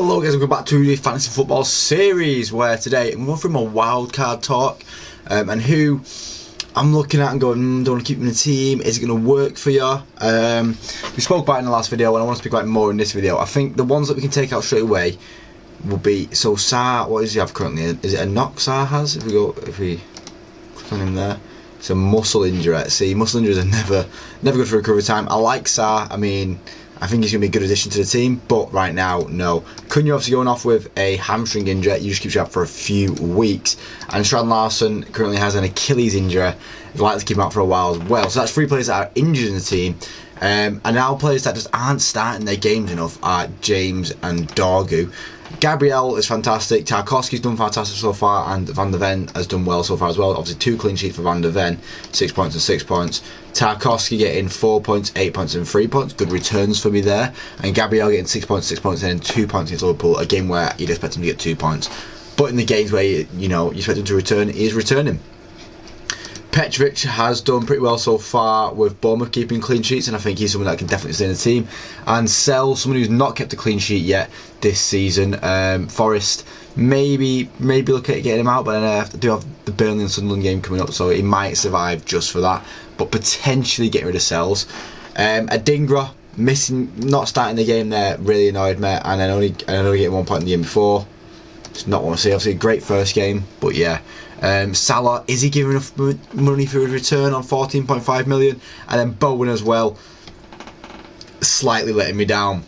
Hello guys, welcome back to the Fantasy Football series, where today I'm going through my wildcard talk and who I'm looking at and going, don't want to keep in the team, is it going to work for you? We spoke about it in the last video and I want to speak about it more in this video. I think the ones that we can take out straight away will be, so Sarr, what does he have currently? Is it a knock Sarr has? If we click on him there. It's a muscle injury. See, muscle injuries are never good for recovery time. I like Sarr. I mean, I think he's going to be a good addition to the team, but right now, no. Cunha obviously going off with a hamstring injury. He just keeps you out for a few weeks. And Strand Larson currently has an Achilles injury. He'd like to keep him out for a while as well. So that's three players that are injured in the team. And now players that just aren't starting their games enough are James and Dorgu. Gabriel is fantastic, Tarkowski's done fantastic so far, and Van der Ven has done well so far as well. Obviously 2 clean sheets for Van der Ven, 6 points and 6 points. Tarkowski getting 4 points, 8 points and 3 points, good returns for me there. And Gabriel getting 6 points, 6 points and then 2 points against Liverpool, a game where you'd expect him to get 2 points. But in the games where you expect him to return, he is returning. Petrovic has done pretty well so far with Bournemouth keeping clean sheets, and I think he's someone that can definitely stay in the team. And Sell, someone who's not kept a clean sheet yet this season. Forest, maybe look at getting him out, but then I do have the Burnley and Sunderland game coming up, so he might survive just for that. But potentially getting rid of Sells. Adingra not starting the game there really annoyed me, and then only getting 1 point in the game before. It's not what I see. Obviously a great first game, but yeah. Salah, is he giving enough money for his return on 14.5 million? And then Bowen as well, slightly letting me down.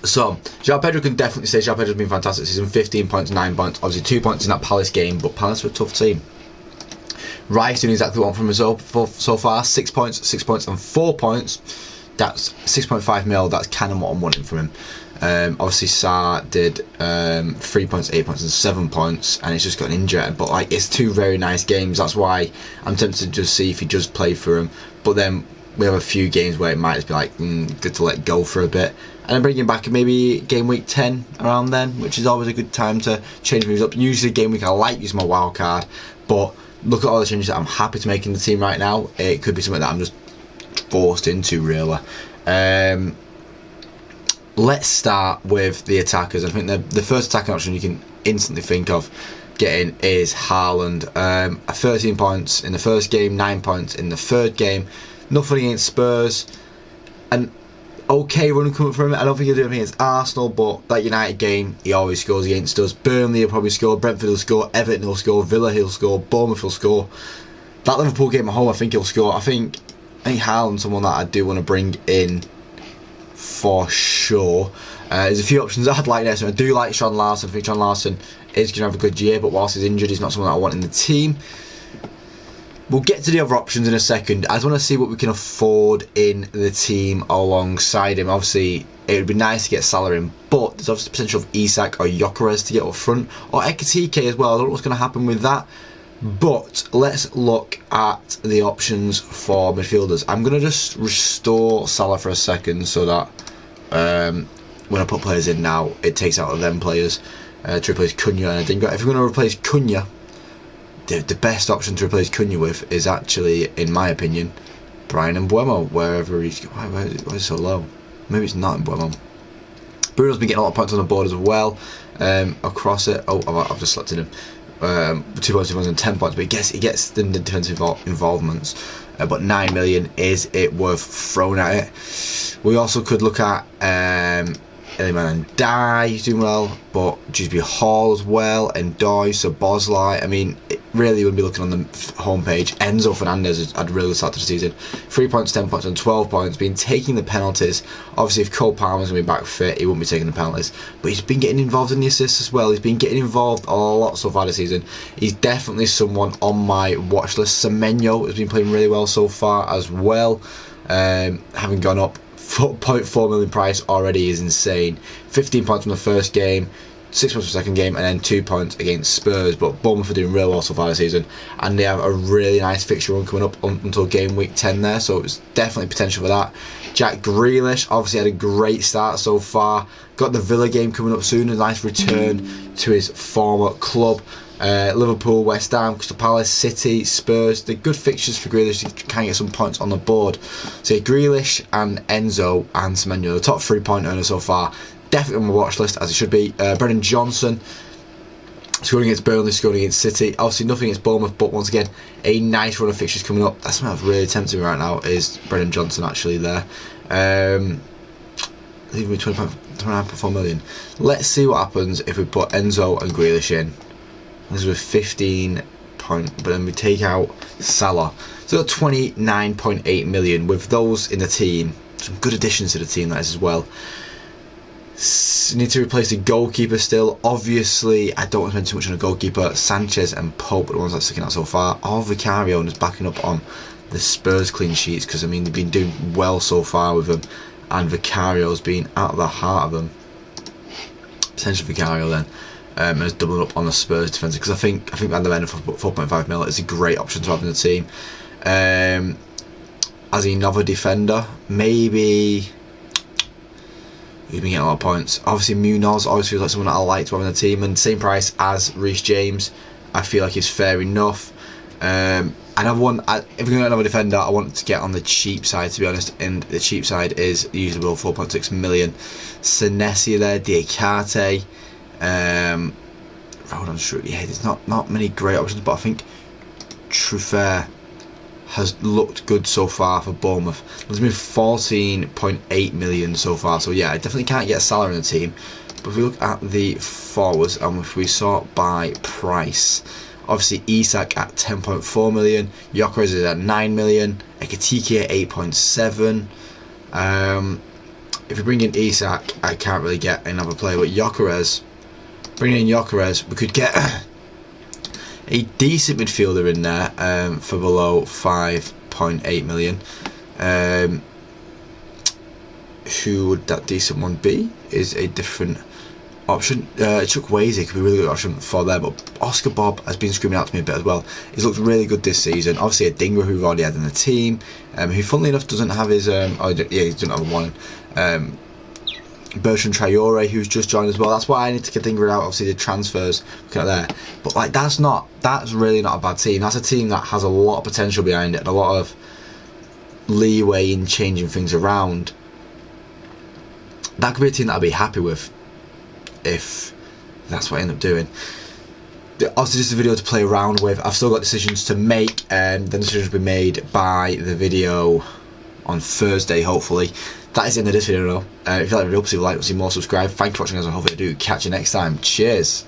So João Pedro can definitely say João Pedro's been fantastic this season. 15 points, 9 points, obviously 2 points in that Palace game, but Palace were a tough team. Rice doing exactly what I want from him so far. 6 points, 6 points and 4 points. That's 6.5 mil. That's kind of what I'm wanting from him. Obviously Sarr did 3 points, 8 points and 7 points, and he's just got an injury, but like, it's 2 very nice games. That's why I'm tempted to just see if he does play for him, but then we have a few games where it might just be like good to let go for a bit, and then bring him back maybe game week 10 around then, which is always a good time to change things up. Usually game week I like using my wild card, but look at all the changes that I'm happy to make in the team right now. It could be something that I'm just forced into really. Let's start with the attackers. I think the first attacking option you can instantly think of getting is Haaland. 13 points in the first game, 9 points in the third game. Nothing against Spurs. An okay run coming from him. I don't think he'll do anything against Arsenal, but that United game, he always scores against us. Burnley will probably score, Brentford will score, Everton will score, Villa he'll score, Bournemouth will score. That Liverpool game at home, I think he'll score. I think Haaland's someone that I do want to bring in for sure. There's a few options I'd like there. So I do like Strand Larson. I think Strand Larson is going to have a good year, but whilst he's injured, he's not someone that I want in the team. We'll get to the other options in a second. I just want to see what we can afford in the team alongside him. Obviously, it would be nice to get Salah in, but there's obviously the potential of Isak or Gyökeres to get up front, or Ekitike as well. I don't know what's going to happen with that. But let's look at the options for midfielders. I'm going to just restore Salah for a second so that when I put players in now, it takes out of them players to replace Cunha and Adingra. If we're going to replace Cunha, the best option to replace Cunha with is actually, in my opinion, Brian Mbeumo, wherever he's... Why is it so low? Maybe it's not Mbeumo. Bruno's been getting a lot of points on the board as well. Across it. Oh, I've just selected him. 2 points, 2 points and 10 points, but he gets the defensive involvements. But 9 million, is it worth throwing at it? We also could look at Iliman and Dye, he's doing well, but GB Hall as well, and Doy, so Bosley. I mean, really you wouldn't be looking on the homepage. Enzo Fernandez had really started the season. 3 points, 10 points and 12 points, been taking the penalties. Obviously if Cole Palmer's going to be back fit, he won't be taking the penalties, but he's been getting involved in the assists as well. He's been getting involved a lot so far this season. He's definitely someone on my watch list. Semenyo has been playing really well so far as well, having gone up 0.4 million price already is insane. 15 points from the first game, 6 points from the second game, and then 2 points against Spurs. But Bournemouth are doing real well so far this season, and they have a really nice fixture run coming up until game week 10 there, so it's definitely potential for that. Jack Grealish obviously had a great start so far. Got the Villa game coming up soon, a nice return to his former club. Liverpool, West Ham, Crystal Palace, City, Spurs. They're good fixtures for Grealish to kind of get some points on the board. So Grealish and Enzo and Semenyo, the top 3 point earners so far. definitely on my watch list, as it should be. Brennan Johnson, scoring against Burnley, scoring against City. Obviously nothing against Bournemouth, but once again, a nice run of fixtures coming up. That's something that's really tempting me right now, is Brennan Johnson actually there. Leaving me 29.4 million. Let's see what happens if we put Enzo and Grealish in. This was 15 point, but then we take out Salah. So we've got 29.8 million with those in the team. Some good additions to the team, that is, as well. Need to replace the goalkeeper still. Obviously, I don't want to spend too much on a goalkeeper. Sanchez and Pope are the ones that are sticking out so far. Or Vicario, and is backing up on the Spurs clean sheets, because I mean they've been doing well so far with them, and Vicario's been at the heart of them. Potential Vicario then. And is doubling up on the Spurs defence, because I think at the end of 4.5 mil is a great option to have in the team. As another defender, maybe. He's been getting a lot of points. Obviously, Munoz always feels like someone that I like to have in the team, and same price as Reece James. I feel like he's fair enough. And if we're going to get another defender, I want to get on the cheap side, to be honest, and the cheap side is the usual 4.6 million. Senesi there, Diakate. Hold on, yeah, there's not many great options, but I think Truffert has looked good so far for Bournemouth. There's been 14.8 million so far, so yeah, I definitely can't get Salah in the team. But if we look at the forwards, and if we sort by price, obviously Isak at 10.4 million, Gyökeres is at 9 million, Ekitike at 8.7. If we bring in Isak, I can't really get another player, but Gyökeres, bringing in Gyökeres, we could get a decent midfielder in there for below 5.8 million. Who would that decent one be? Is a different option. Chukwueze could be a really good option for there, but Oscar Bob has been screaming out to me a bit as well. He's looked really good this season. Obviously, a Dingra who we've already had in the team, who funnily enough doesn't have his. He doesn't have one. Bertrand Traore, who's just joined as well. That's why I need to get Dingra out. Obviously, the transfers looking at there, but like that's really not a bad team. That's a team that has a lot of potential behind it and a lot of leeway in changing things around. That could be a team that I'd be happy with if that's what I end up doing. Also, just a video to play around with. I've still got decisions to make, and the decisions will be made by the video on Thursday, hopefully. That is the end of this video. If you like the video, please like, see more, subscribe. Thank you for watching, guys. I hope you do. Catch you next time. Cheers.